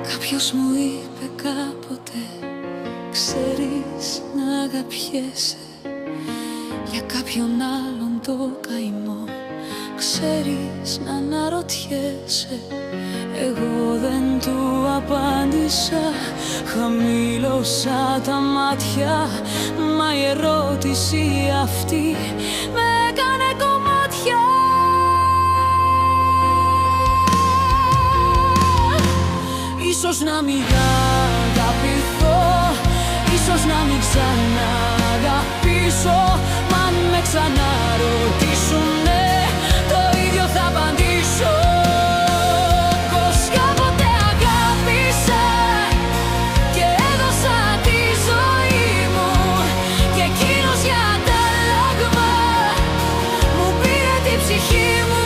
Κάποιος μου είπε κάποτε, ξέρεις να αγαπιέσαι για κάποιον άλλον το καημό, ξέρεις να αναρωτιέσαι. Εγώ δεν του απάντησα, χαμήλωσα τα μάτια, μα η ερώτηση αυτή με έκανε κομμάτια. Ίσως να μην αγαπηθώ, ίσως να μην ξαναγαπήσω, μα αν με ξαναρωτήσουνε το ίδιο θα απαντήσω. Πως κάποτε αγάπησα και έδωσα τη ζωή μου, και εκείνος για αντάλλαγμα μου πήρε την ψυχή μου.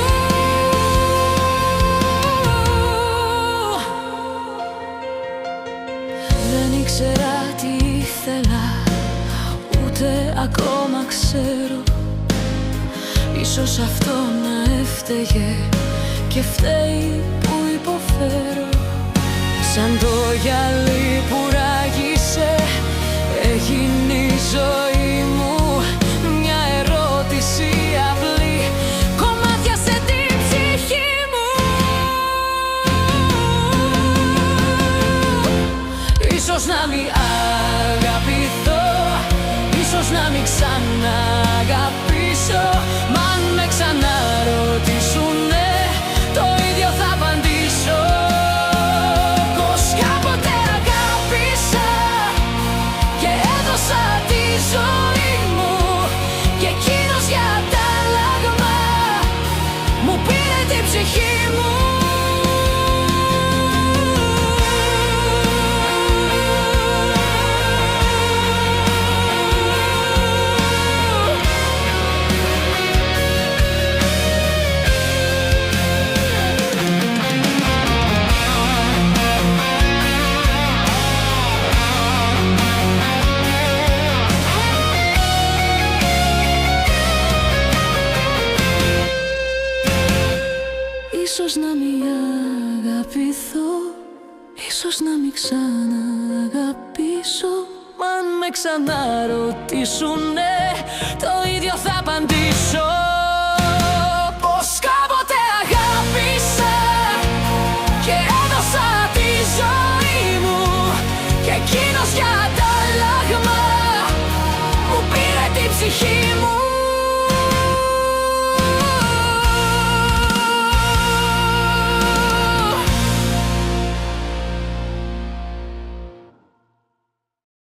Δεν ήξερα τι ήθελα, ούτε ακόμα ξέρω. Ίσως αυτό να έφταιγε και φταίει που υποφέρω. Σαν το γυαλί που ράγισε έγινε η ζωή μου μια ερώτηση απλή, κομμάτιασε την ψυχή μου. Ίσως να μην αγαπηθώ, ίσως να μην ξαναγαπήσω, μα αν με ξαναρωτήσουνε το ίδιο θα απαντήσω. Πως κάποτε αγάπησα και έδωσα τη ζωή μου, και εκείνος για αντάλλαγμα μου πήρε την ψυχή μου. Ίσως να μην αγαπηθώ, ίσως να μην ξαναγαπήσω, μα αν με ξαναρωτήσουνε το ίδιο θα απαντήσω. Πως κάποτε αγάπησα και έδωσα τη ζωή μου, και εκείνος για αντάλλαγμα μου πήρε την ψυχή μου.